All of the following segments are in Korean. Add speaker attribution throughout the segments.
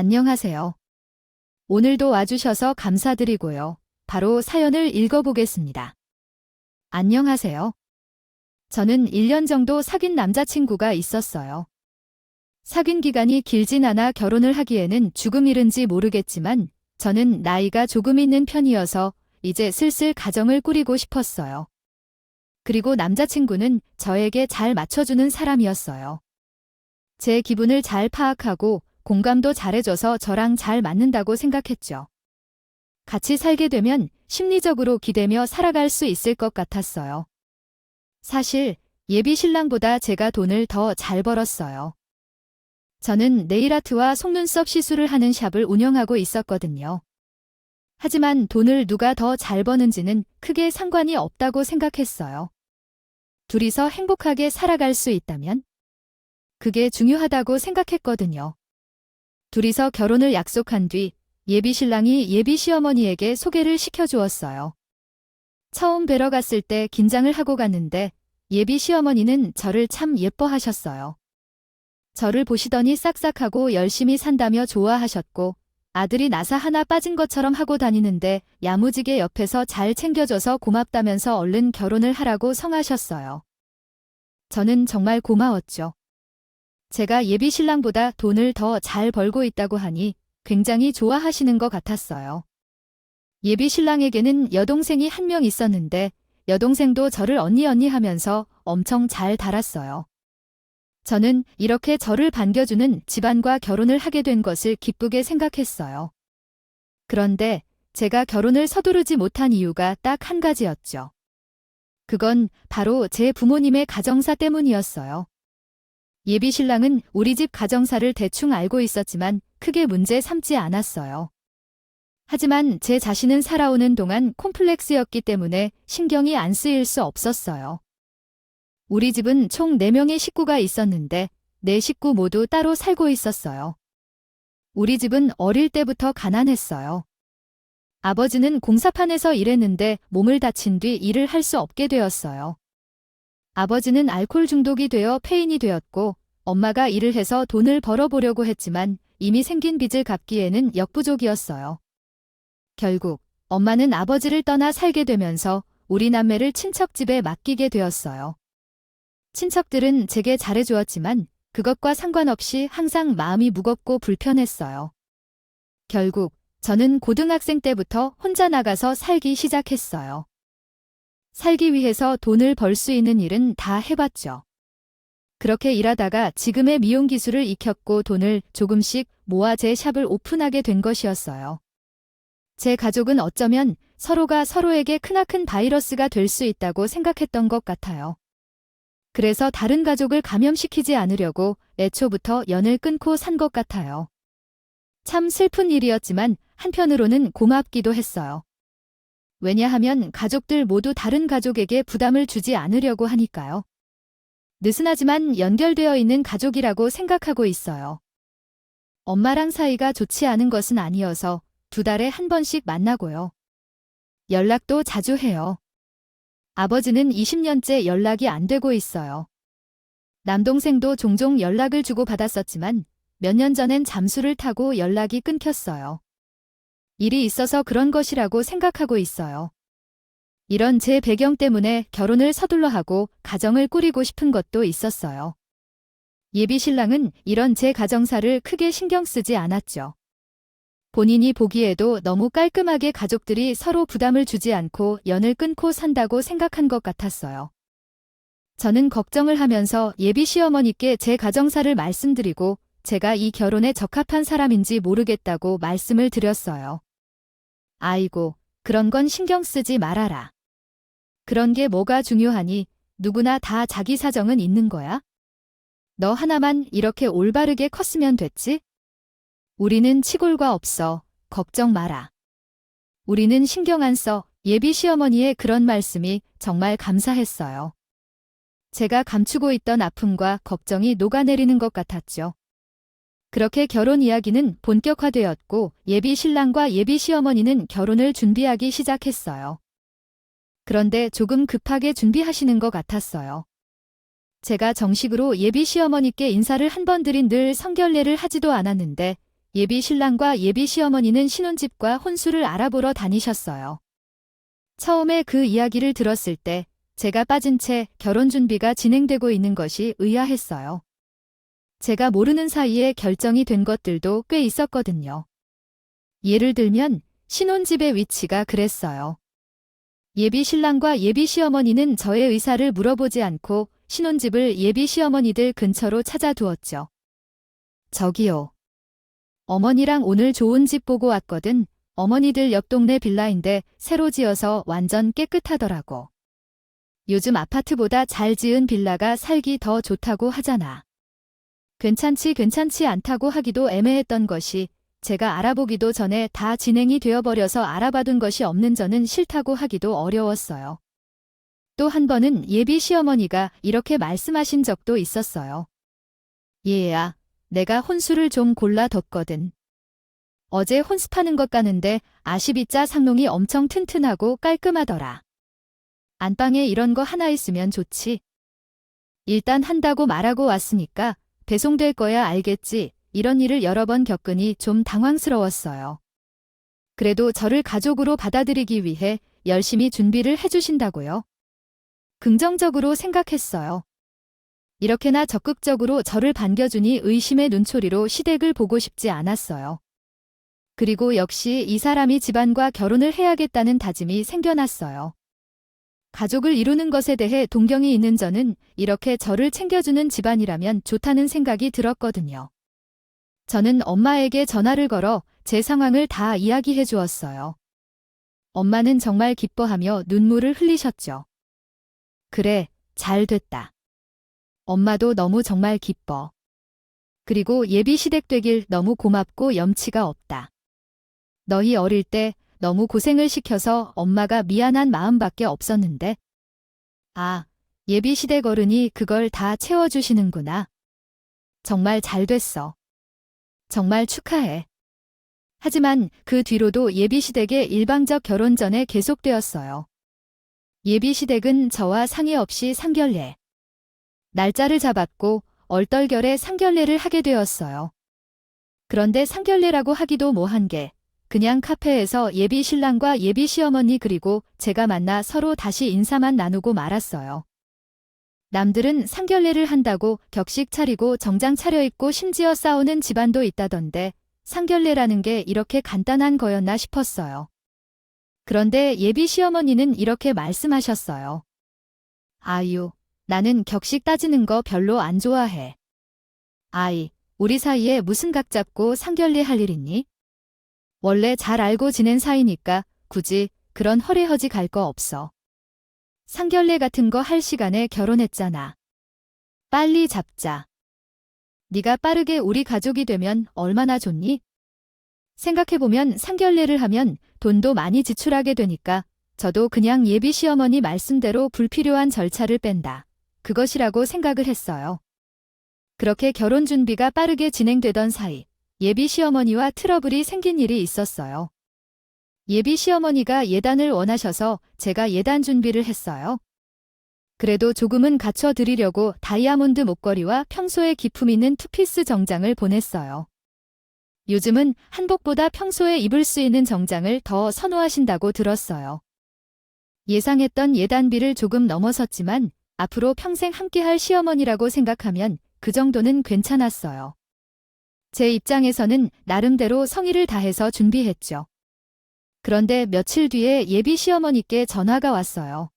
Speaker 1: 안녕하세요. 오늘도 와주셔서 감사드리고요. 바로 사연을 읽어보겠습니다. 안녕하세요. 저는 1년 정도 사귄 남자친구가 있었어요. 사귄 기간이 길진 않아 결혼을 하기에는 죽음 이른지 모르겠지만 저는 나이가 조금 있는 편이어서 이제 슬슬 가정을 꾸리고 싶었어요. 그리고 남자친구는 저에게 잘 맞춰주는 사람이었어요. 제 기분을 잘 파악하고 공감도 잘해줘서 저랑 잘 맞는다고 생각했죠. 같이 살게 되면 심리적으로 기대며 살아갈 수 있을 것 같았어요. 사실 예비 신랑보다 제가 돈을 더 잘 벌었어요. 저는 네일아트와 속눈썹 시술을 하는 샵을 운영하고 있었거든요. 하지만 돈을 누가 더 잘 버는지는 크게 상관이 없다고 생각했어요. 둘이서 행복하게 살아갈 수 있다면 그게 중요하다고 생각했거든요. 둘이서 결혼을 약속한 뒤 예비 신랑이 예비 시어머니에게 소개를 시켜주었어요. 처음 뵈러 갔을 때 긴장을 하고 갔는데 예비 시어머니는 저를 참 예뻐하셨어요. 저를 보시더니 싹싹하고 열심히 산다며 좋아하셨고 아들이 나사 하나 빠진 것처럼 하고 다니는데 야무지게 옆에서 잘 챙겨줘서 고맙다면서 얼른 결혼을 하라고 성하셨어요. 저는 정말 고마웠죠. 제가 예비 신랑보다 돈을 더 잘 벌고 있다고 하니 굉장히 좋아하시는 것 같았어요. 예비 신랑에게는 여동생이 한 명 있었는데 여동생도 저를 언니 하면서 엄청 잘 달았어요. 저는 이렇게 저를 반겨주는 집안과 결혼을 하게 된 것을 기쁘게 생각했어요. 그런데 제가 결혼을 서두르지 못한 이유가 딱 한 가지였죠. 그건 바로 제 부모님의 가정사 때문이었어요. 예비 신랑은 우리 집 가정사를 대충 알고 있었지만 크게 문제 삼지 않았어요. 하지만 제 자신은 살아오는 동안 콤플렉스였기 때문에 신경이 안 쓰일 수 없었어요. 우리 집은 총 4명의 식구가 있었는데 4식구 모두 따로 살고 있었어요. 우리 집은 어릴 때부터 가난했어요. 아버지는 공사판에서 일했는데 몸을 다친 뒤 일을 할 수 없게 되었어요. 아버지는 알코올 중독이 되어 폐인이 되었고 엄마가 일을 해서 돈을 벌어보려고 했지만 이미 생긴 빚을 갚기에는 역부족이었어요. 결국 엄마는 아버지를 떠나 살게 되면서 우리 남매를 친척집에 맡기게 되었어요. 친척들은 제게 잘해주었지만 그것과 상관없이 항상 마음이 무겁고 불편했어요. 결국 저는 고등학생 때부터 혼자 나가서 살기 시작했어요. 살기 위해서 돈을 벌 수 있는 일은 다 해봤죠. 그렇게 일하다가 지금의 미용 기술을 익혔고 돈을 조금씩 모아 제 샵을 오픈하게 된 것이었어요. 제 가족은 어쩌면 서로가 서로에게 크나큰 바이러스가 될 수 있다고 생각했던 것 같아요. 그래서 다른 가족을 감염시키지 않으려고 애초부터 연을 끊고 산 것 같아요. 참 슬픈 일이었지만 한편으로는 고맙기도 했어요. 왜냐하면 가족들 모두 다른 가족에게 부담을 주지 않으려고 하니까요. 느슨하지만 연결되어 있는 가족이라고 생각하고 있어요. 엄마랑 사이가 좋지 않은 것은 아니어서 2달에 한 번씩 만나고요. 연락도 자주 해요. 아버지는 20년째 연락이 안 되고 있어요. 남동생도 종종 연락을 주고받았었지만 몇 년 전엔 잠수를 타고 연락이 끊겼어요. 일이 있어서 그런 것이라고 생각하고 있어요. 이런 제 배경 때문에 결혼을 서둘러 하고 가정을 꾸리고 싶은 것도 있었어요. 예비 신랑은 이런 제 가정사를 크게 신경 쓰지 않았죠. 본인이 보기에도 너무 깔끔하게 가족들이 서로 부담을 주지 않고 연을 끊고 산다고 생각한 것 같았어요. 저는 걱정을 하면서 예비 시어머니께 제 가정사를 말씀드리고 제가 이 결혼에 적합한 사람인지 모르겠다고 말씀을 드렸어요. 아이고, 그런 건 신경 쓰지 말아라. 그런 게 뭐가 중요하니? 누구나 다 자기 사정은 있는 거야? 너 하나만 이렇게 올바르게 컸으면 됐지? 우리는 치골과 없어. 걱정 마라. 우리는 신경 안 써. 예비 시어머니의 그런 말씀이 정말 감사했어요. 제가 감추고 있던 아픔과 걱정이 녹아내리는 것 같았죠. 그렇게 결혼 이야기는 본격화되었고 예비 신랑과 예비 시어머니는 결혼을 준비하기 시작했어요. 그런데 조금 급하게 준비하시는 것 같았어요. 제가 정식으로 예비 시어머니께 인사를 한 번 드린 늘 성결례를 하지도 않았는데 예비 신랑과 예비 시어머니는 신혼집과 혼수를 알아보러 다니셨어요. 처음에 그 이야기를 들었을 때 제가 빠진 채 결혼 준비가 진행되고 있는 것이 의아했어요. 제가 모르는 사이에 결정이 된 것들도 꽤 있었거든요. 예를 들면 신혼집의 위치가 그랬어요. 예비 신랑과 예비 시어머니는 저의 의사를 물어보지 않고 신혼집을 예비 시어머니들 근처로 찾아두었죠. 저기요. 어머니랑 오늘 좋은 집 보고 왔거든. 어머니들 옆 동네 빌라인데 새로 지어서 완전 깨끗하더라고. 요즘 아파트보다 잘 지은 빌라가 살기 더 좋다고 하잖아. 괜찮지 않다고 하기도 애매했던 것이 제가 알아보기도 전에 다 진행이 되어버려서 알아봐둔 것이 없는 저는 싫다고 하기도 어려웠어요. 또 한 번은 예비 시어머니가 이렇게 말씀하신 적도 있었어요. 얘야, 내가 혼수를 좀 골라뒀거든. 어제 혼습하는 것 같는데 아시비자 상농이 엄청 튼튼하고 깔끔하더라. 안방에 이런 거 하나 있으면 좋지. 일단 한다고 말하고 왔으니까 배송될 거야 알겠지. 이런 일을 여러 번 겪으니 좀 당황스러웠어요. 그래도 저를 가족으로 받아들이기 위해 열심히 준비를 해주신다고요. 긍정적으로 생각했어요. 이렇게나 적극적으로 저를 반겨주니 의심의 눈초리로 시댁을 보고 싶지 않았어요. 그리고 역시 이 사람이 집안과 결혼을 해야겠다는 다짐이 생겨났어요. 가족을 이루는 것에 대해 동경이 있는 저는 이렇게 저를 챙겨주는 집안이라면 좋다는 생각이 들었거든요. 저는 엄마에게 전화를 걸어 제 상황을 다 이야기해 주었어요. 엄마는 정말 기뻐하며 눈물을 흘리셨죠. 그래, 잘 됐다. 엄마도 너무 정말 기뻐. 그리고 예비 시댁 되길 너무 고맙고 염치가 없다. 너희 어릴 때 너무 고생을 시켜서 엄마가 미안한 마음밖에 없었는데. 아, 예비 시댁 어른이 그걸 다 채워주시는구나. 정말 잘 됐어. 정말 축하해. 하지만 그 뒤로도 예비시댁의 일방적 결혼 전에 계속되었어요. 예비시댁은 저와 상의 없이 상견례. 날짜를 잡았고 얼떨결에 상견례를 하게 되었어요. 그런데 상견례라고 하기도 뭐한 게 그냥 카페에서 예비 신랑과 예비 시어머니 그리고 제가 만나 서로 다시 인사만 나누고 말았어요. 남들은 상견례를 한다고 격식 차리고 정장 차려입고 심지어 싸우는 집안도 있다던데 상견례라는 게 이렇게 간단한 거였나 싶었어요. 그런데 예비 시어머니는 이렇게 말씀하셨어요. 아유, 나는 격식 따지는 거 별로 안 좋아해. 아이, 우리 사이에 무슨 각 잡고 상견례 할 일 있니? 원래 잘 알고 지낸 사이니까 굳이 그런 허례허지 갈 거 없어. 상견례 같은 거 할 시간에 결혼했잖아. 빨리 잡자. 네가 빠르게 우리 가족이 되면 얼마나 좋니? 생각해보면 상견례를 하면 돈도 많이 지출하게 되니까 저도 그냥 예비 시어머니 말씀대로 불필요한 절차를 뺀다. 그것이라고 생각을 했어요. 그렇게 결혼 준비가 빠르게 진행되던 사이 예비 시어머니와 트러블이 생긴 일이 있었어요. 예비 시어머니가 예단을 원하셔서 제가 예단 준비를 했어요. 그래도 조금은 갖춰드리려고 다이아몬드 목걸이와 평소에 기품 있는 투피스 정장을 보냈어요. 요즘은 한복보다 평소에 입을 수 있는 정장을 더 선호하신다고 들었어요. 예상했던 예단비를 조금 넘어섰지만 앞으로 평생 함께할 시어머니라고 생각하면 그 정도는 괜찮았어요. 제 입장에서는 나름대로 성의를 다해서 준비했죠. 그런데 며칠 뒤에 예비 시어머니께 전화가 왔어요.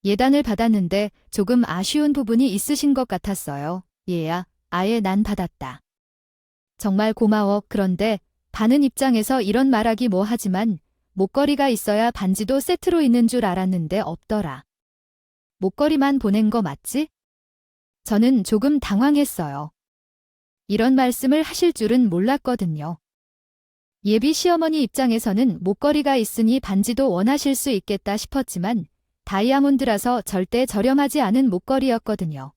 Speaker 1: 예단을 받았는데 조금 아쉬운 부분이 있으신 것 같았어요. 얘야, 아예 난 받았다. 정말 고마워. 그런데 받는 입장에서 이런 말하기 뭐 하지만 목걸이가 있어야 반지도 세트로 있는 줄 알았는데 없더라. 목걸이만 보낸 거 맞지? 저는 조금 당황했어요. 이런 말씀을 하실 줄은 몰랐거든요. 예비 시어머니 입장에서는 목걸이가 있으니 반지도 원하실 수 있겠다 싶었지만 다이아몬드라서 절대 저렴하지 않은 목걸이였거든요.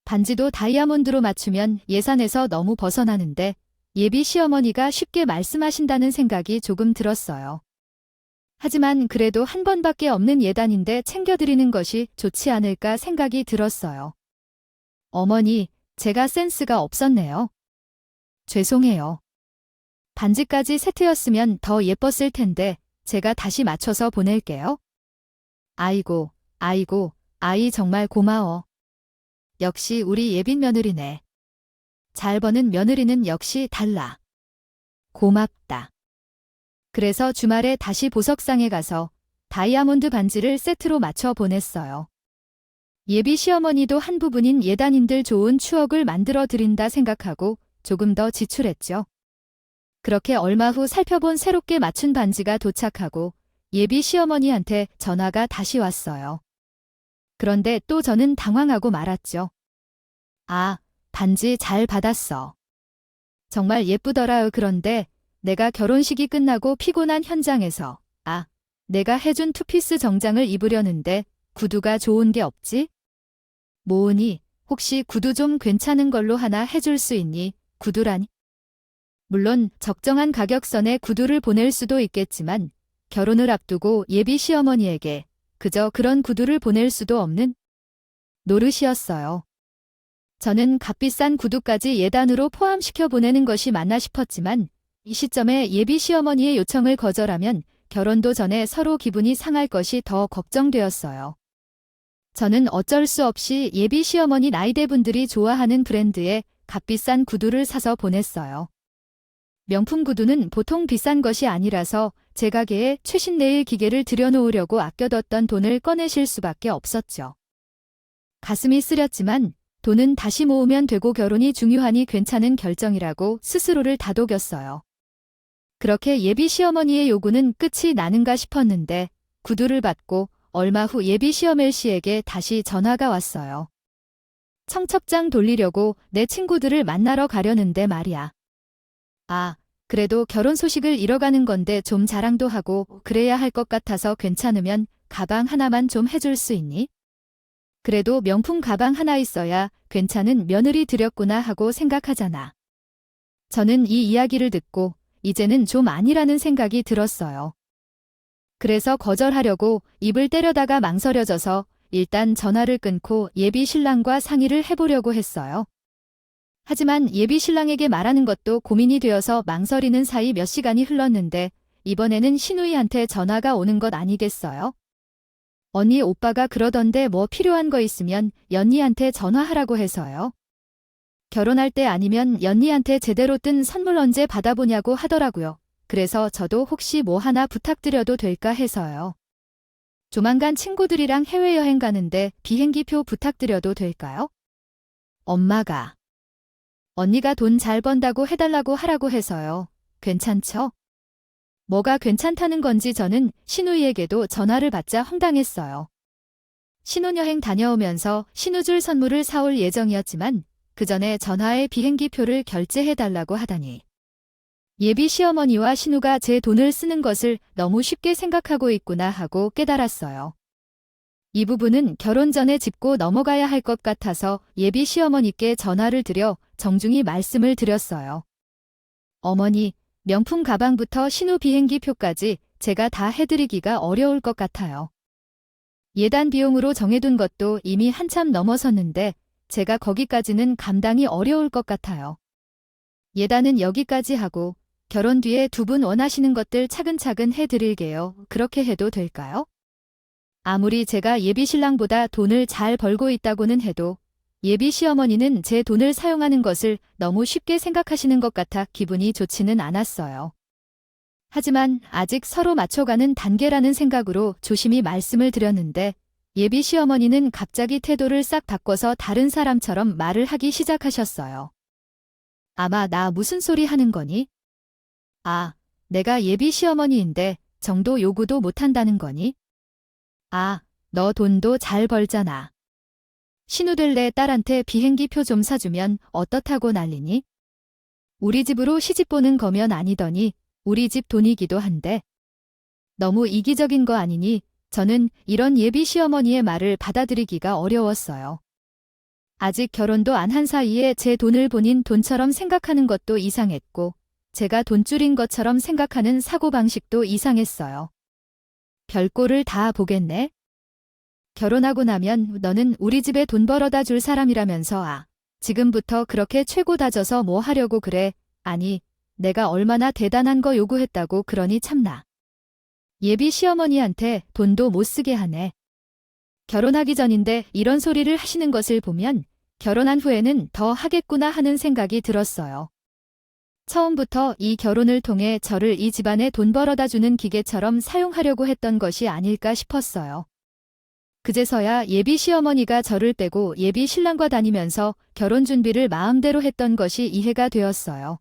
Speaker 1: 반지도 다이아몬드로 맞추면 예산에서 너무 벗어나는데 예비 시어머니가 쉽게 말씀하신다는 생각이 조금 들었어요. 하지만 그래도 한 번밖에 없는 예단인데 챙겨드리는 것이 좋지 않을까 생각이 들었어요. 어머니, 제가 센스가 없었네요. 죄송해요. 반지까지 세트였으면 더 예뻤을 텐데 제가 다시 맞춰서 보낼게요. 아이고, 아이고, 아이 정말 고마워. 역시 우리 예빈 며느리네. 잘 버는 며느리는 역시 달라. 고맙다. 그래서 주말에 다시 보석상에 가서 다이아몬드 반지를 세트로 맞춰 보냈어요. 예비 시어머니도 한 부분인 예단님들 좋은 추억을 만들어 드린다 생각하고 조금 더 지출했죠. 그렇게 얼마 후 살펴본 새롭게 맞춘 반지가 도착하고 예비 시어머니한테 전화가 다시 왔어요. 그런데 또 저는 당황하고 말았죠. 아, 반지 잘 받았어. 정말 예쁘더라. 그런데 내가 결혼식이 끝나고 피곤한 현장에서 내가 해준 투피스 정장을 입으려는데 구두가 좋은 게 없지? 모으니 혹시 구두 좀 괜찮은 걸로 하나 해줄 수 있니? 구두라니? 물론 적정한 가격선에 구두를 보낼 수도 있겠지만 결혼을 앞두고 예비 시어머니에게 그저 그런 구두를 보낼 수도 없는 노릇이었어요. 저는 값비싼 구두까지 예단으로 포함시켜 보내는 것이 맞나 싶었지만 이 시점에 예비 시어머니의 요청을 거절하면 결혼도 전에 서로 기분이 상할 것이 더 걱정되었어요. 저는 어쩔 수 없이 예비 시어머니 나이대분들이 좋아하는 브랜드의 값비싼 구두를 사서 보냈어요. 명품 구두는 보통 비싼 것이 아니라서 제 가게에 최신 네일 기계를 들여놓으려고 아껴뒀던 돈을 꺼내실 수밖에 없었죠. 가슴이 쓰렸지만 돈은 다시 모으면 되고 결혼이 중요하니 괜찮은 결정이라고 스스로를 다독였어요. 그렇게 예비 시어머니의 요구는 끝이 나는가 싶었는데 구두를 받고 얼마 후 예비 시어멜 씨에게 다시 전화가 왔어요. 청첩장 돌리려고 내 친구들을 만나러 가려는데 말이야. 그래도 결혼 소식을 잃어가는 건데 좀 자랑도 하고 그래야 할 것 같아서 괜찮으면 가방 하나만 좀 해줄 수 있니? 그래도 명품 가방 하나 있어야 괜찮은 며느리 들였구나 하고 생각하잖아. 저는 이 이야기를 듣고 이제는 좀 아니라는 생각이 들었어요. 그래서 거절하려고 입을 때려다가 망설여져서 일단 전화를 끊고 예비 신랑과 상의를 해보려고 했어요. 하지만 예비 신랑에게 말하는 것도 고민이 되어서 망설이는 사이 몇 시간이 흘렀는데 이번에는 시누이한테 전화가 오는 것 아니겠어요? 언니 오빠가 그러던데 뭐 필요한 거 있으면 연니한테 전화하라고 해서요. 결혼할 때 아니면 연니한테 제대로 뜬 선물 언제 받아보냐고 하더라고요. 그래서 저도 혹시 뭐 하나 부탁드려도 될까 해서요. 조만간 친구들이랑 해외여행 가는데 비행기표 부탁드려도 될까요? 엄마가 언니가 돈 잘 번다고 해달라고 하라고 해서요. 괜찮죠? 뭐가 괜찮다는 건지 저는 시누이에게도 전화를 받자 황당했어요. 신혼여행 다녀오면서 신우줄 선물을 사올 예정이었지만 그 전에 전화에 비행기표를 결제해달라고 하다니. 예비 시어머니와 신우가 제 돈을 쓰는 것을 너무 쉽게 생각하고 있구나 하고 깨달았어요. 이 부분은 결혼 전에 짚고 넘어가야 할 것 같아서 예비 시어머니께 전화를 드려 정중히 말씀을 드렸어요. 어머니, 명품 가방부터 신우 비행기표까지 제가 다 해드리기가 어려울 것 같아요. 예단 비용으로 정해둔 것도 이미 한참 넘어섰는데 제가 거기까지는 감당이 어려울 것 같아요. 예단은 여기까지 하고 결혼 뒤에 두 분 원하시는 것들 차근차근 해드릴게요. 그렇게 해도 될까요? 아무리 제가 예비 신랑보다 돈을 잘 벌고 있다고는 해도 예비 시어머니는 제 돈을 사용하는 것을 너무 쉽게 생각하시는 것 같아 기분이 좋지는 않았어요. 하지만 아직 서로 맞춰가는 단계라는 생각으로 조심히 말씀을 드렸는데 예비 시어머니는 갑자기 태도를 싹 바꿔서 다른 사람처럼 말을 하기 시작하셨어요. 아마 나 무슨 소리 하는 거니? 내가 예비 시어머니인데 정도 요구도 못한다는 거니? 너 돈도 잘 벌잖아. 신우들 내 딸한테 비행기표 좀 사주면 어떻다고 난리니? 우리 집으로 시집 보는 거면 아니더니 우리 집 돈이기도 한데. 너무 이기적인 거 아니니? 저는 이런 예비 시어머니의 말을 받아들이기가 어려웠어요. 아직 결혼도 안 한 사이에 제 돈을 본인 돈처럼 생각하는 것도 이상했고 제가 돈줄인 것처럼 생각하는 사고방식도 이상했어요. 별꼴을 다 보겠네? 결혼하고 나면 너는 우리 집에 돈 벌어다 줄 사람이라면서 지금부터 그렇게 최고 다져서 뭐 하려고 그래? 아니, 내가 얼마나 대단한 거 요구했다고 그러니 참나. 예비 시어머니한테 돈도 못 쓰게 하네. 결혼하기 전인데 이런 소리를 하시는 것을 보면 결혼한 후에는 더 하겠구나 하는 생각이 들었어요. 처음부터 이 결혼을 통해 저를 이 집안에 돈 벌어다 주는 기계처럼 사용하려고 했던 것이 아닐까 싶었어요. 그제서야 예비 시어머니가 저를 빼고 예비 신랑과 다니면서 결혼 준비를 마음대로 했던 것이 이해가 되었어요.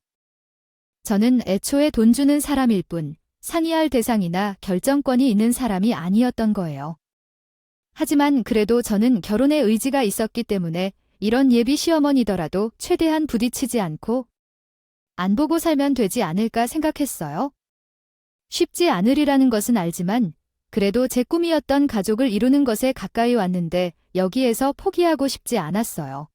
Speaker 1: 저는 애초에 돈 주는 사람일 뿐 상의할 대상이나 결정권이 있는 사람이 아니었던 거예요. 하지만 그래도 저는 결혼의 의지가 있었기 때문에 이런 예비 시어머니더라도 최대한 부딪히지 않고 안 보고 살면 되지 않을까 생각했어요. 쉽지 않으리라는 것은 알지만 그래도 제 꿈이었던 가족을 이루는 것에 가까이 왔는데 여기에서 포기하고 싶지 않았어요.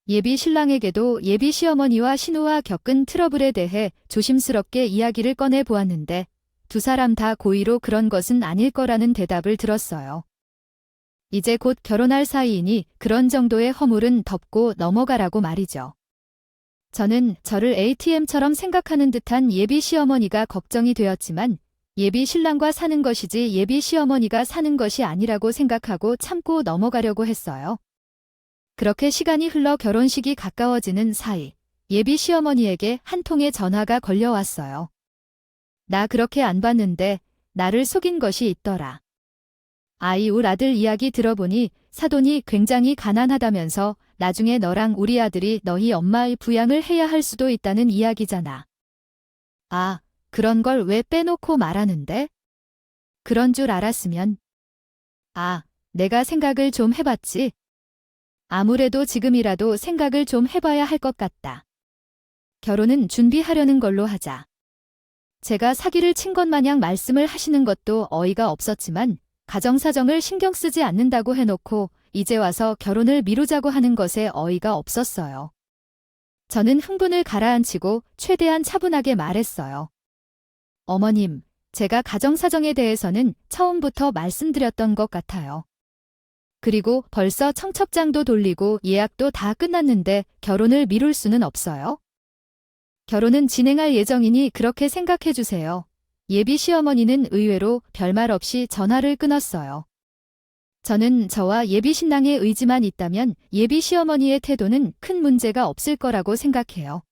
Speaker 1: 예비 신랑에게도 예비 시어머니와 신우와 겪은 트러블에 대해 조심스럽게 이야기를 꺼내 보았는데 두 사람 다 고의로 그런 것은 아닐 거라는 대답을 들었어요. 이제 곧 결혼할 사이이니 그런 정도의 허물은 덮고 넘어가라고 말이죠. 저는 저를 ATM처럼 생각하는 듯한 예비 시어머니가 걱정이 되었지만 예비 신랑과 사는 것이지 예비 시어머니가 사는 것이 아니라고 생각하고 참고 넘어가려고 했어요. 그렇게 시간이 흘러 결혼식이 가까워지는 사이 예비 시어머니에게 한 통의 전화가 걸려왔어요. 나 그렇게 안 봤는데 나를 속인 것이 있더라. 아이 울 아들 이야기 들어보니 사돈이 굉장히 가난하다면서 나중에 너랑 우리 아들이 너희 엄마의 부양을 해야 할 수도 있다는 이야기잖아. 아, 그런 걸 왜 빼놓고 말하는데? 그런 줄 알았으면. 아, 내가 생각을 좀 해봤지. 아무래도 지금이라도 생각을 좀 해봐야 할 것 같다. 결혼은 준비하려는 걸로 하자. 제가 사기를 친 것 마냥 말씀을 하시는 것도 어이가 없었지만 가정사정을 신경 쓰지 않는다고 해놓고 이제 와서 결혼을 미루자고 하는 것에 어이가 없었어요. 저는 흥분을 가라앉히고 최대한 차분하게 말했어요. 어머님, 제가 가정사정에 대해서는 처음부터 말씀드렸던 것 같아요. 그리고 벌써 청첩장도 돌리고 예약도 다 끝났는데 결혼을 미룰 수는 없어요. 결혼은 진행할 예정이니 그렇게 생각해 주세요. 예비 시어머니는 의외로 별말 없이 전화를 끊었어요. 저는 저와 예비 신랑의 의지만 있다면 예비 시어머니의 태도는 큰 문제가 없을 거라고 생각해요.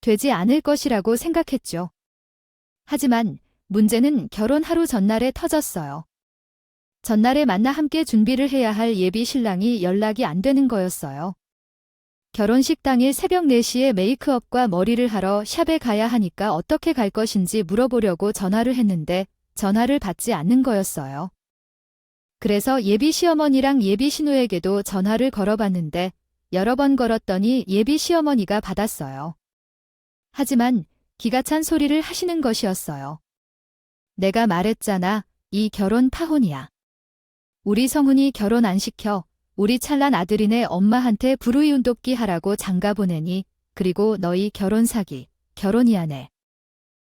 Speaker 1: 되지 않을 것이라고 생각했죠. 하지만 문제는 결혼 하루 전날에 터졌어요. 전날에 만나 함께 준비를 해야 할 예비 신랑이 연락이 안 되는 거였어요. 결혼식 당일 새벽 4시에 메이크업과 머리를 하러 샵에 가야 하니까 어떻게 갈 것인지 물어보려고 전화를 했는데 전화를 받지 않는 거였어요. 그래서 예비 시어머니랑 예비 신우에게도 전화를 걸어봤는데 여러 번 걸었더니 예비 시어머니가 받았어요. 하지만 기가 찬 소리를 하시는 것이었어요. 내가 말했잖아. 이 결혼 파혼이야. 우리 성훈이 결혼 안 시켜. 우리 찰란 아들이네 엄마한테 불우이운 돕기 하라고 장가 보내니 그리고 너희 결혼 사기, 결혼이야네.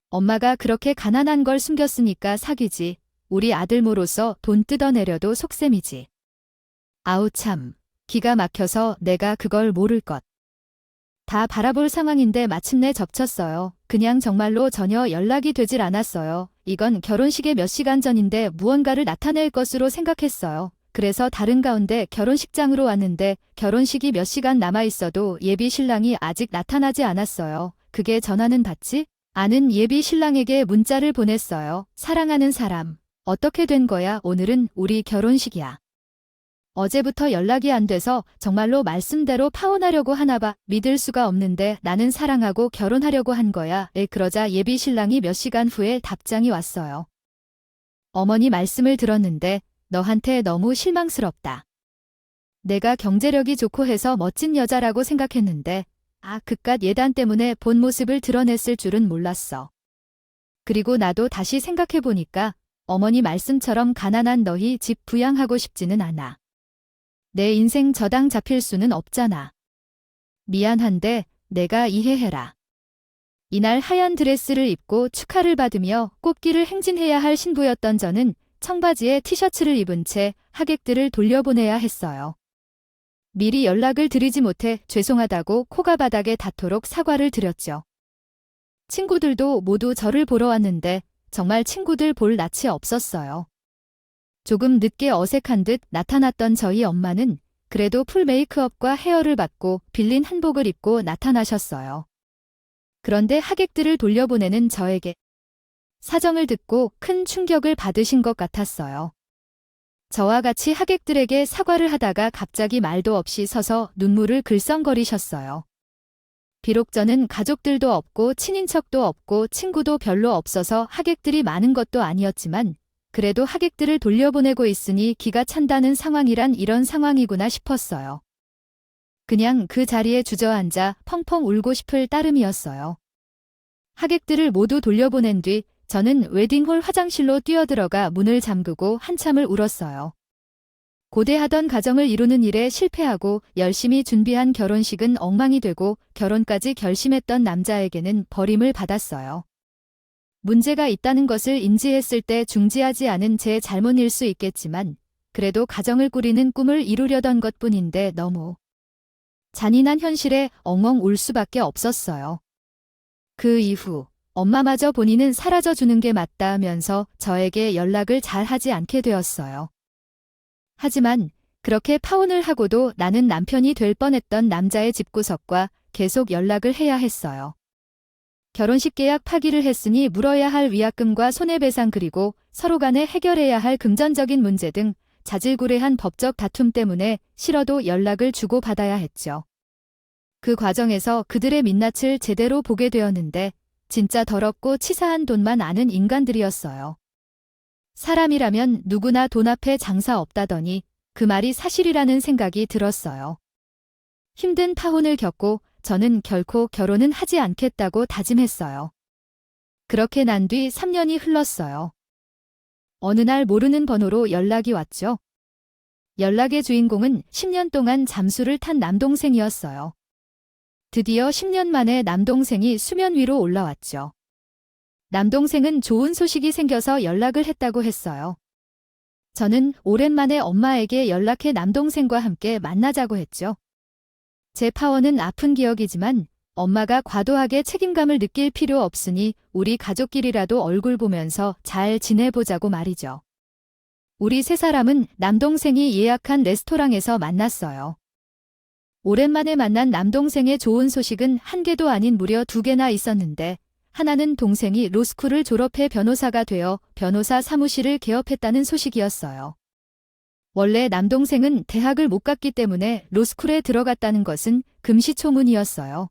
Speaker 1: 엄마가 그렇게 가난한 걸 숨겼으니까 사기지. 우리 아들모로서 돈 뜯어내려도 속셈이지. 아우 참, 기가 막혀서 내가 그걸 모를 것. 다 바라볼 상황인데 마침내 접쳤어요. 그냥 정말로 전혀 연락이 되질 않았어요. 이건 결혼식의 몇 시간 전인데 무언가를 나타낼 것으로 생각했어요. 그래서 다른 가운데 결혼식장으로 왔는데 결혼식이 몇 시간 남아있어도 예비 신랑이 아직 나타나지 않았어요. 그게 전화는 받지? 않은 예비 신랑에게 문자를 보냈어요. 사랑하는 사람, 어떻게 된 거야? 오늘은 우리 결혼식이야. 어제부터 연락이 안 돼서 정말로 말씀대로 파혼하려고 하나 봐. 믿을 수가 없는데 나는 사랑하고 결혼하려고 한 거야. 그러자 예비 신랑이 몇 시간 후에 답장이 왔어요. 어머니 말씀을 들었는데 너한테 너무 실망스럽다. 내가 경제력이 좋고 해서 멋진 여자라고 생각했는데 그깟 예단 때문에 본 모습을 드러냈을 줄은 몰랐어. 그리고 나도 다시 생각해보니까 어머니 말씀처럼 가난한 너희 집 부양하고 싶지는 않아. 내 인생 저당 잡힐 수는 없잖아. 미안한데 내가 이해해라. 이날 하얀 드레스를 입고 축하를 받으며 꽃길을 행진해야 할 신부였던 저는 청바지에 티셔츠를 입은 채 하객들을 돌려보내야 했어요. 미리 연락을 드리지 못해 죄송하다고 코가 바닥에 닿도록 사과를 드렸죠. 친구들도 모두 저를 보러 왔는데 정말 친구들 볼 낯이 없었어요. 조금 늦게 어색한 듯 나타났던 저희 엄마는 그래도 풀 메이크업과 헤어를 받고 빌린 한복을 입고 나타나셨어요. 그런데 하객들을 돌려보내는 저에게 사정을 듣고 큰 충격을 받으신 것 같았어요. 저와 같이 하객들에게 사과를 하다가 갑자기 말도 없이 서서 눈물을 글썽거리셨어요. 비록 저는 가족들도 없고 친인척도 없고 친구도 별로 없어서 하객들이 많은 것도 아니었지만 그래도 하객들을 돌려보내고 있으니 기가 찬다는 상황이란 이런 상황이구나 싶었어요. 그냥 그 자리에 주저앉아 펑펑 울고 싶을 따름이었어요. 하객들을 모두 돌려보낸 뒤 저는 웨딩홀 화장실로 뛰어들어가 문을 잠그고 한참을 울었어요. 고대하던 가정을 이루는 일에 실패하고 열심히 준비한 결혼식은 엉망이 되고 결혼까지 결심했던 남자에게는 버림을 받았어요. 문제가 있다는 것을 인지했을 때 중지하지 않은 제 잘못일 수 있겠지만 그래도 가정을 꾸리는 꿈을 이루려던 것뿐인데 너무 잔인한 현실에 엉엉 울 수밖에 없었어요. 그 이후 엄마마저 본인은 사라져주는 게 맞다면서 저에게 연락을 잘 하지 않게 되었어요. 하지만 그렇게 파혼을 하고도 나는 남편이 될 뻔했던 남자의 집구석과 계속 연락을 해야 했어요. 결혼식 계약 파기를 했으니 물어야 할 위약금과 손해배상 그리고 서로 간에 해결해야 할 금전적인 문제 등 자질구레한 법적 다툼 때문에 싫어도 연락을 주고받아야 했죠. 그 과정에서 그들의 민낯을 제대로 보게 되었는데 진짜 더럽고 치사한 돈만 아는 인간들이었어요. 사람이라면 누구나 돈 앞에 장사 없다더니 그 말이 사실이라는 생각이 들었어요. 힘든 파혼을 겪고 저는 결코 결혼은 하지 않겠다고 다짐했어요. 그렇게 난 뒤 3년이 흘렀어요. 어느 날 모르는 번호로 연락이 왔죠. 연락의 주인공은 10년 동안 잠수를 탄 남동생이었어요. 드디어 10년 만에 남동생이 수면 위로 올라왔죠. 남동생은 좋은 소식이 생겨서 연락을 했다고 했어요. 저는 오랜만에 엄마에게 연락해 남동생과 함께 만나자고 했죠. 제 파혼은 아픈 기억이지만 엄마가 과도하게 책임감을 느낄 필요 없으니 우리 가족끼리라도 얼굴 보면서 잘 지내보자고 말이죠. 우리 세 사람은 남동생이 예약한 레스토랑에서 만났어요. 오랜만에 만난 남동생의 좋은 소식은 한 개도 아닌 무려 2개나 있었는데 하나는 동생이 로스쿨을 졸업해 변호사가 되어 변호사 사무실을 개업했다는 소식이었어요. 원래 남동생은 대학을 못 갔기 때문에 로스쿨에 들어갔다는 것은 금시초문이었어요.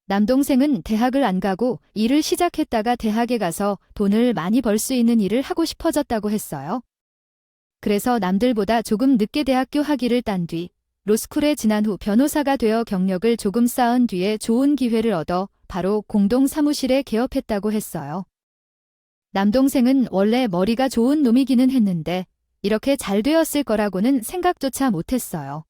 Speaker 1: 남동생은 대학을 안 가고 일을 시작했다가 대학에 가서 돈을 많이 벌 수 있는 일을 하고 싶어졌다고 했어요. 그래서 남들보다 조금 늦게 대학교 학위를 딴 뒤 로스쿨에 지난 후 변호사가 되어 경력을 조금 쌓은 뒤에 좋은 기회를 얻어 바로 공동 사무실에 개업했다고 했어요. 남동생은 원래 머리가 좋은 놈이기는 했는데 이렇게 잘 되었을 거라고는 생각조차 못했어요.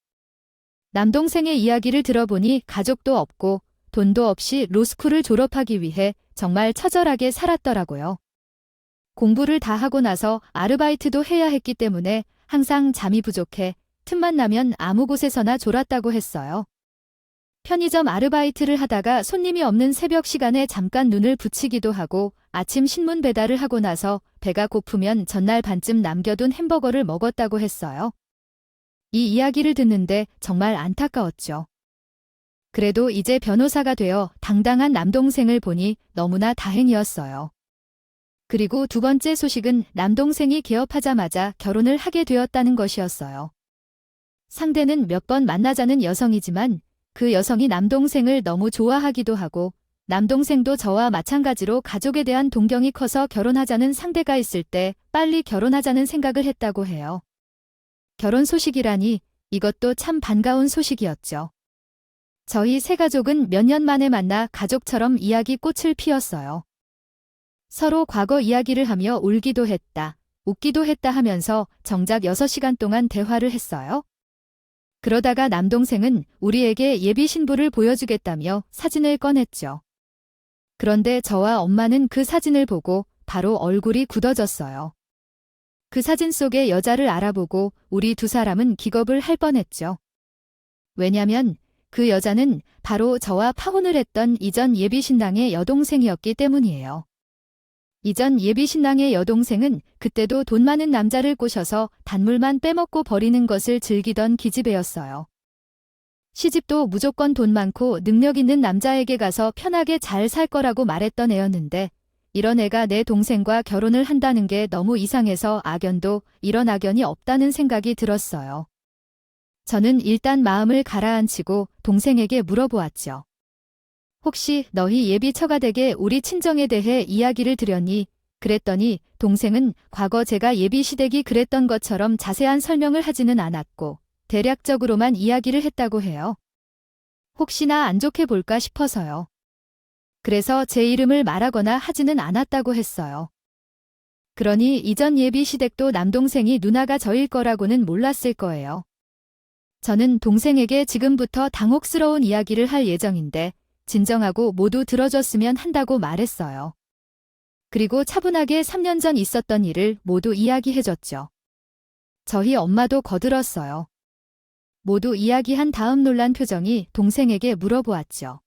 Speaker 1: 남동생의 이야기를 들어보니 가족도 없고 돈도 없이 로스쿨을 졸업하기 위해 정말 처절하게 살았더라고요. 공부를 다 하고 나서 아르바이트도 해야 했기 때문에 항상 잠이 부족해 틈만 나면 아무 곳에서나 졸았다고 했어요. 편의점 아르바이트를 하다가 손님이 없는 새벽 시간에 잠깐 눈을 붙이기도 하고 아침 신문 배달을 하고 나서 배가 고프면 전날 반쯤 남겨둔 햄버거를 먹었다고 했어요. 이 이야기를 듣는데 정말 안타까웠죠. 그래도 이제 변호사가 되어 당당한 남동생을 보니 너무나 다행이었어요. 그리고 두 번째 소식은 남동생이 개업하자마자 결혼을 하게 되었다는 것이었어요. 상대는 몇 번 만나자는 여성이지만 그 여성이 남동생을 너무 좋아하기도 하고 남동생도 저와 마찬가지로 가족에 대한 동경이 커서 결혼하자는 상대가 있을 때 빨리 결혼하자는 생각을 했다고 해요. 결혼 소식이라니 이것도 참 반가운 소식이었죠. 저희 세 가족은 몇 년 만에 만나 가족처럼 이야기 꽃을 피웠어요. 서로 과거 이야기를 하며 울기도 했다, 웃기도 했다 하면서 정작 6시간 동안 대화를 했어요. 그러다가 남동생은 우리에게 예비 신부를 보여주겠다며 사진을 꺼냈죠. 그런데 저와 엄마는 그 사진을 보고 바로 얼굴이 굳어졌어요. 그 사진 속의 여자를 알아보고 우리 두 사람은 기겁을 할 뻔했죠. 왜냐면 그 여자는 바로 저와 파혼을 했던 이전 예비신랑의 여동생이었기 때문이에요. 이전 예비신랑의 여동생은 그때도 돈 많은 남자를 꼬셔서 단물만 빼먹고 버리는 것을 즐기던 기집애였어요. 시집도 무조건 돈 많고 능력 있는 남자에게 가서 편하게 잘 살 거라고 말했던 애였는데 이런 애가 내 동생과 결혼을 한다는 게 너무 이상해서 악연도 이런 악연이 없다는 생각이 들었어요. 저는 일단 마음을 가라앉히고 동생에게 물어보았죠. 혹시 너희 예비 처가댁에 우리 친정에 대해 이야기를 드렸니? 그랬더니 동생은 과거 제가 예비 시댁이 그랬던 것처럼 자세한 설명을 하지는 않았고 대략적으로만 이야기를 했다고 해요. 혹시나 안 좋게 볼까 싶어서요. 그래서 제 이름을 말하거나 하지는 않았다고 했어요. 그러니 이전 예비 시댁도 남동생이 누나가 저일 거라고는 몰랐을 거예요. 저는 동생에게 지금부터 당혹스러운 이야기를 할 예정인데 진정하고 모두 들어줬으면 한다고 말했어요. 그리고 차분하게 3년 전 있었던 일을 모두 이야기해줬죠. 저희 엄마도 거들었어요. 모두 이야기한 다음 놀란 표정이 동생에게 물어보았죠.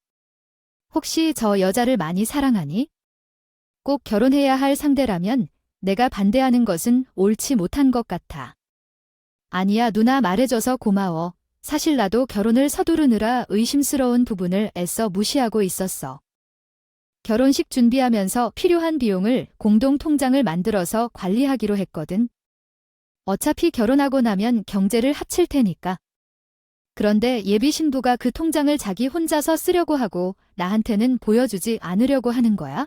Speaker 1: 혹시 저 여자를 많이 사랑하니? 꼭 결혼해야 할 상대라면 내가 반대하는 것은 옳지 못한 것 같아. 아니야, 누나 말해줘서 고마워. 사실 나도 결혼을 서두르느라 의심스러운 부분을 애써 무시하고 있었어. 결혼식 준비하면서 필요한 비용을 공동 통장을 만들어서 관리하기로 했거든. 어차피 결혼하고 나면 경제를 합칠 테니까. 그런데 예비 신부가 그 통장을 자기 혼자서 쓰려고 하고 나한테는 보여주지 않으려고 하는 거야?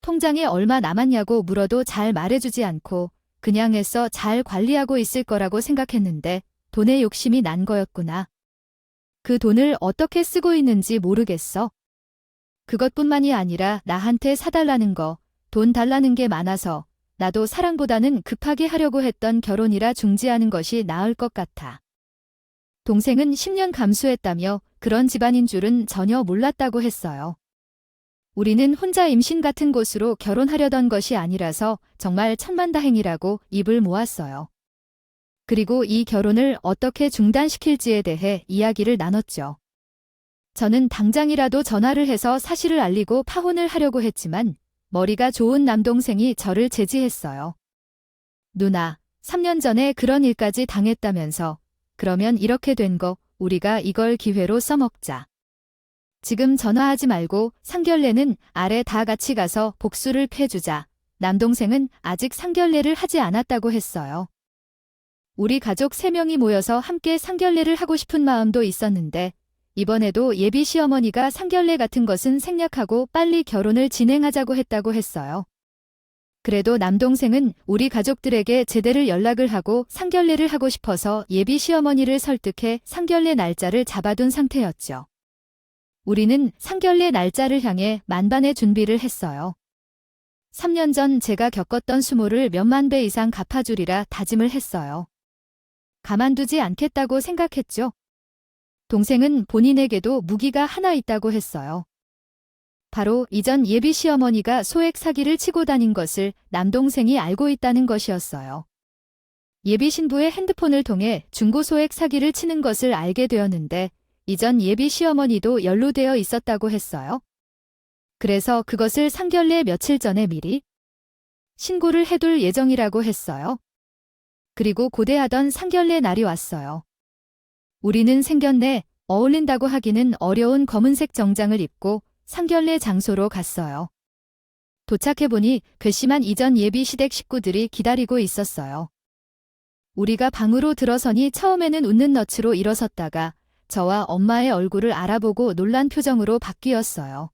Speaker 1: 통장에 얼마 남았냐고 물어도 잘 말해주지 않고 그냥 애써 잘 관리하고 있을 거라고 생각했는데 돈에 욕심이 난 거였구나. 그 돈을 어떻게 쓰고 있는지 모르겠어. 그것뿐만이 아니라 나한테 사달라는 거, 돈 달라는 게 많아서 나도 사랑보다는 급하게 하려고 했던 결혼이라 중지하는 것이 나을 것 같아. 동생은 10년 감수했다며 그런 집안인 줄은 전혀 몰랐다고 했어요. 우리는 혼자 임신 같은 곳으로 결혼하려던 것이 아니라서 정말 천만다행이라고 입을 모았어요. 그리고 이 결혼을 어떻게 중단시킬지에 대해 이야기를 나눴죠. 저는 당장이라도 전화를 해서 사실을 알리고 파혼을 하려고 했지만 머리가 좋은 남동생이 저를 제지했어요. 누나, 3년 전에 그런 일까지 당했다면서 그러면 이렇게 된 거 우리가 이걸 기회로 써먹자. 지금 전화하지 말고 상견례는 아래 다 같이 가서 복수를 패주자. 남동생은 아직 상견례를 하지 않았다고 했어요. 우리 가족 3명이 모여서 함께 상견례를 하고 싶은 마음도 있었는데 이번에도 예비 시어머니가 상견례 같은 것은 생략하고 빨리 결혼을 진행하자고 했다고 했어요. 그래도 남동생은 우리 가족들에게 제대를 연락을 하고 상견례를 하고 싶어서 예비 시어머니를 설득해 상견례 날짜를 잡아둔 상태였죠. 우리는 상견례 날짜를 향해 만반의 준비를 했어요. 3년 전 제가 겪었던 수모를 몇만 배 이상 갚아주리라 다짐을 했어요. 가만두지 않겠다고 생각했죠. 동생은 본인에게도 무기가 하나 있다고 했어요. 바로 이전 예비 시어머니가 소액 사기를 치고 다닌 것을 남동생이 알고 있다는 것이었어요. 예비 신부의 핸드폰을 통해 중고 소액 사기를 치는 것을 알게 되었는데 이전 예비 시어머니도 연루되어 있었다고 했어요. 그래서 그것을 상견례 며칠 전에 미리 신고를 해둘 예정이라고 했어요. 그리고 고대하던 상견례 날이 왔어요. 우리는 생견례, 어울린다고 하기는 어려운 검은색 정장을 입고 상견례 장소로 갔어요. 도착해보니 괘씸한 이전 예비 시댁 식구들이 기다리고 있었어요. 우리가 방으로 들어서니 처음에는 웃는 낯으로 일어섰다가 저와 엄마의 얼굴을 알아보고 놀란 표정으로 바뀌었어요.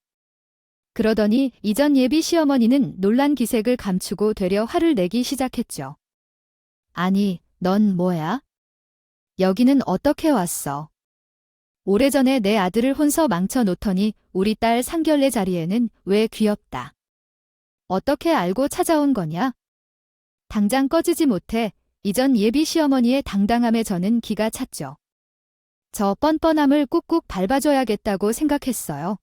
Speaker 1: 그러더니 이전 예비 시어머니는 놀란 기색을 감추고 되려 화를 내기 시작했죠. 아니, 넌 뭐야? 여기는 어떻게 왔어? 오래전에 내 아들을 혼서 망쳐놓더니 우리 딸 상견례 자리에는 왜 귀엽다. 어떻게 알고 찾아온 거냐? 당장 꺼지지 못해 이전 예비 시어머니의 당당함에 저는 기가 찼죠. 저 뻔뻔함을 꾹꾹 밟아줘야겠다고 생각했어요.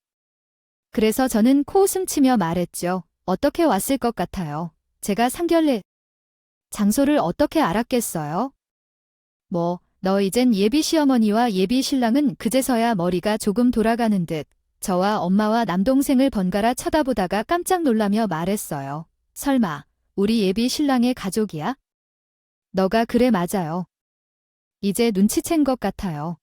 Speaker 1: 그래서 저는 코웃음치며 말했죠. 어떻게 왔을 것 같아요. 제가 상견례 장소를 어떻게 알았겠어요? 뭐, 너 이젠 예비 시어머니와 예비 신랑은 그제서야 머리가 조금 돌아가는 듯 저와 엄마와 남동생을 번갈아 쳐다보다가 깜짝 놀라며 말했어요. 설마 우리 예비 신랑의 가족이야? 너가 그래 맞아요. 이제 눈치챈 것 같아요.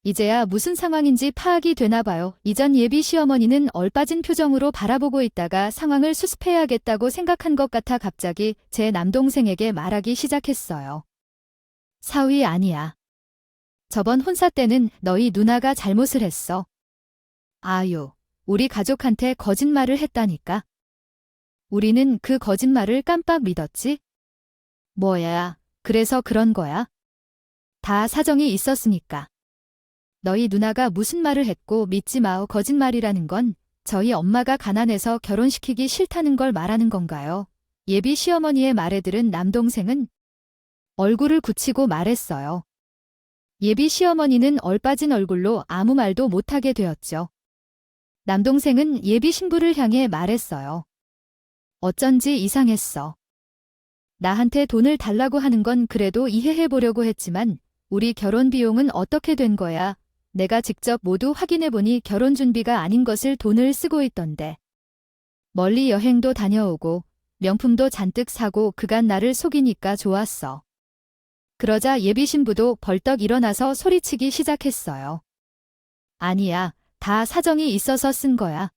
Speaker 1: 이제야 무슨 상황인지 파악이 되나 봐요. 이전 예비 시어머니는 얼빠진 표정으로 바라보고 있다가 상황을 수습해야겠다고 생각한 것 같아 갑자기 제 남동생에게 말하기 시작했어요. 사위 아니야. 저번 혼사 때는 너희 누나가 잘못을 했어. 아유, 우리 가족한테 거짓말을 했다니까. 우리는 그 거짓말을 깜빡 믿었지? 뭐야, 그래서 그런 거야? 다 사정이 있었으니까. 너희 누나가 무슨 말을 했고 믿지 마오. 거짓말이라는 건 저희 엄마가 가난해서 결혼시키기 싫다는 걸 말하는 건가요? 예비 시어머니의 말에 들은 남동생은 얼굴을 굳히고 말했어요. 예비 시어머니는 얼빠진 얼굴로 아무 말도 못하게 되었죠. 남동생은 예비 신부를 향해 말했어요. 어쩐지 이상했어. 나한테 돈을 달라고 하는 건 그래도 이해해 보려고 했지만 우리 결혼 비용은 어떻게 된 거야? 내가 직접 모두 확인해보니 결혼 준비가 아닌 것을 돈을 쓰고 있던데. 멀리 여행도 다녀오고 명품도 잔뜩 사고 그간 나를 속이니까 좋았어. 그러자 예비 신부도 벌떡 일어나서 소리치기 시작했어요. 아니야, 다 사정이 있어서 쓴 거야.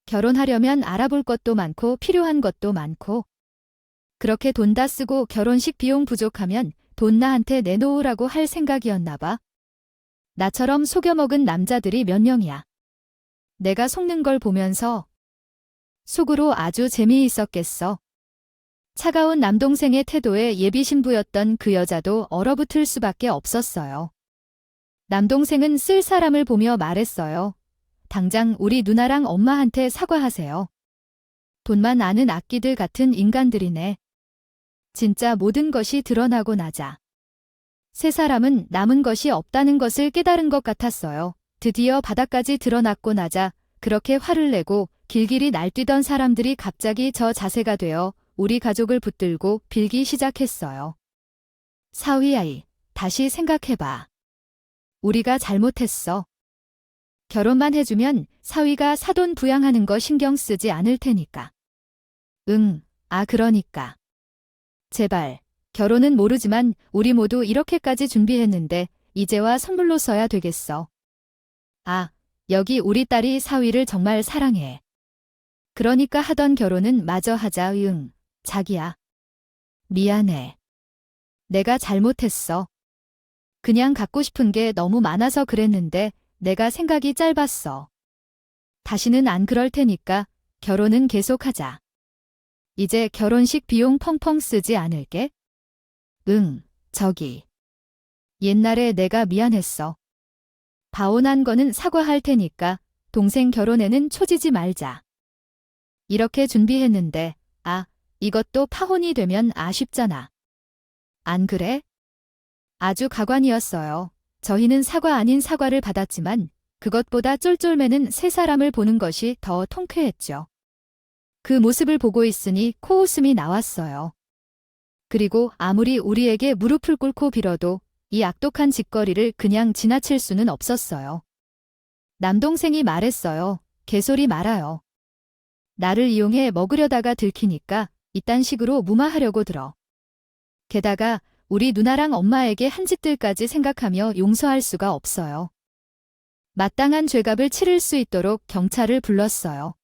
Speaker 1: 결혼하려면 알아볼 것도 많고 필요한 것도 많고. 그렇게 돈 다 쓰고 결혼식 비용 부족하면 돈 나한테 내놓으라고 할 생각이었나 봐. 나처럼 속여먹은 남자들이 몇 명이야. 내가 속는 걸 보면서 속으로 아주 재미있었겠어. 차가운 남동생의 태도에 예비 신부였던 그 여자도 얼어붙을 수밖에 없었어요. 남동생은 쓸 사람을 보며 말했어요. 당장 우리 누나랑 엄마한테 사과하세요. 돈만 아는 악기들 같은 인간들이네. 진짜 모든 것이 드러나고 나자. 세 사람은 남은 것이 없다는 것을 깨달은 것 같았어요. 드디어 바닥까지 드러났고 나자 그렇게 화를 내고 길길이 날뛰던 사람들이 갑자기 저 자세가 되어 우리 가족을 붙들고 빌기 시작했어요. 사위아이, 다시 생각해봐. 우리가 잘못했어. 결혼만 해주면 사위가 사돈 부양하는 거 신경 쓰지 않을 테니까. 응, 그러니까. 제발. 결혼은 모르지만 우리 모두 이렇게까지 준비했는데 이제와 선물로 써야 되겠어. 여기 우리 딸이 사위를 정말 사랑해. 그러니까 하던 결혼은 마저 하자. 응, 자기야. 미안해. 내가 잘못했어. 그냥 갖고 싶은 게 너무 많아서 그랬는데 내가 생각이 짧았어. 다시는 안 그럴 테니까 결혼은 계속하자. 이제 결혼식 비용 펑펑 쓰지 않을게. 응, 저기. 옛날에 내가 미안했어. 바온한 거는 사과할 테니까 동생 결혼에는 초지지 말자. 이렇게 준비했는데, 이것도 파혼이 되면 아쉽잖아. 안 그래? 아주 가관이었어요. 저희는 사과 아닌 사과를 받았지만 그것보다 쫄쫄매는 세 사람을 보는 것이 더 통쾌했죠. 그 모습을 보고 있으니 코웃음이 나왔어요. 그리고 아무리 우리에게 무릎을 꿇고 빌어도 이 악독한 짓거리를 그냥 지나칠 수는 없었어요. 남동생이 말했어요. 개소리 말아요. 나를 이용해 먹으려다가 들키니까 이딴 식으로 무마하려고 들어. 게다가 우리 누나랑 엄마에게 한 짓들까지 생각하며 용서할 수가 없어요. 마땅한 죄값을 치를 수 있도록 경찰을 불렀어요.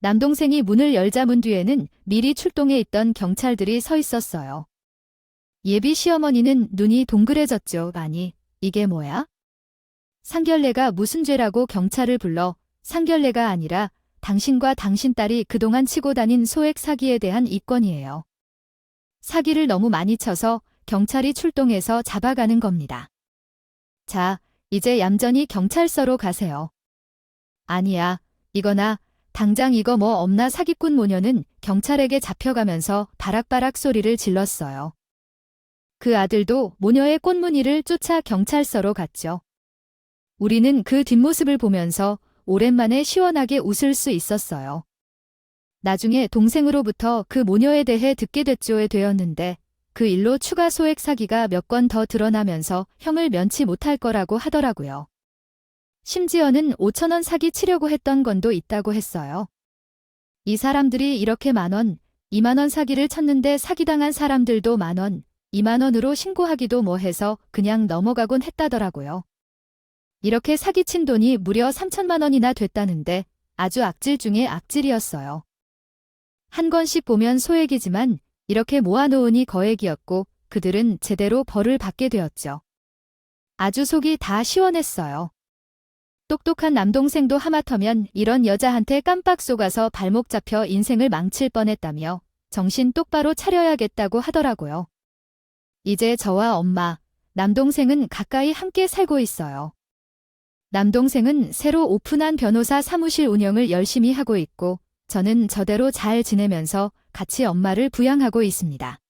Speaker 1: 남동생이 문을 열자 문 뒤에는 미리 출동해 있던 경찰들이 서 있었어요. 예비 시어머니는 눈이 동그래졌죠. 아니, 이게 뭐야? 상결례가 무슨 죄라고 경찰을 불러? 상결례가 아니라 당신과 당신 딸이 그동안 치고 다닌 소액 사기에 대한 입건이에요. 사기를 너무 많이 쳐서 경찰이 출동해서 잡아가는 겁니다. 자, 이제 얌전히 경찰서로 가세요. 아니야, 이거나 당장 이거 뭐 없나. 사기꾼 모녀는 경찰에게 잡혀가면서 바락바락 소리를 질렀어요. 그 아들도 모녀의 꽃무늬를 쫓아 경찰서로 갔죠. 우리는 그 뒷모습을 보면서 오랜만에 시원하게 웃을 수 있었어요. 나중에 동생으로부터 그 모녀에 대해 듣게 됐죠에 되었는데 그 일로 추가 소액 사기가 몇 건 더 드러나면서 형을 면치 못할 거라고 하더라고요. 심지어는 5,000원 사기 치려고 했던 건도 있다고 했어요. 이 사람들이 이렇게 10,000원, 20,000원 사기를 쳤는데 사기당한 사람들도 10,000원, 20,000원으로 신고하기도 뭐해서 그냥 넘어가곤 했다더라고요. 이렇게 사기친 돈이 무려 3천만 원이나 됐다는데 아주 악질 중에 악질이었어요. 한 건씩 보면 소액이지만 이렇게 모아놓으니 거액이었고 그들은 제대로 벌을 받게 되었죠. 아주 속이 다 시원했어요. 똑똑한 남동생도 하마터면 이런 여자한테 깜빡 속아서 발목 잡혀 인생을 망칠 뻔했다며 정신 똑바로 차려야겠다고 하더라고요. 이제 저와 엄마, 남동생은 가까이 함께 살고 있어요. 남동생은 새로 오픈한 변호사 사무실 운영을 열심히 하고 있고 저는 저대로 잘 지내면서 같이 엄마를 부양하고 있습니다.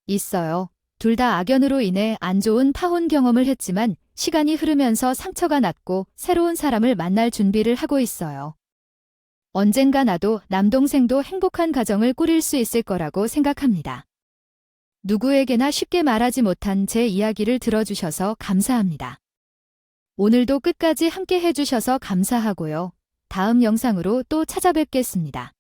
Speaker 1: 있어요. 둘 다 악연으로 인해 안 좋은 파혼 경험을 했지만 시간이 흐르면서 상처가 났고 새로운 사람을 만날 준비를 하고 있어요. 언젠가 나도 남동생도 행복한 가정을 꾸릴 수 있을 거라고 생각합니다. 누구에게나 쉽게 말하지 못한 제 이야기를 들어주셔서 감사합니다. 오늘도 끝까지 함께 해주셔서 감사하고요. 다음 영상으로 또 찾아뵙겠습니다.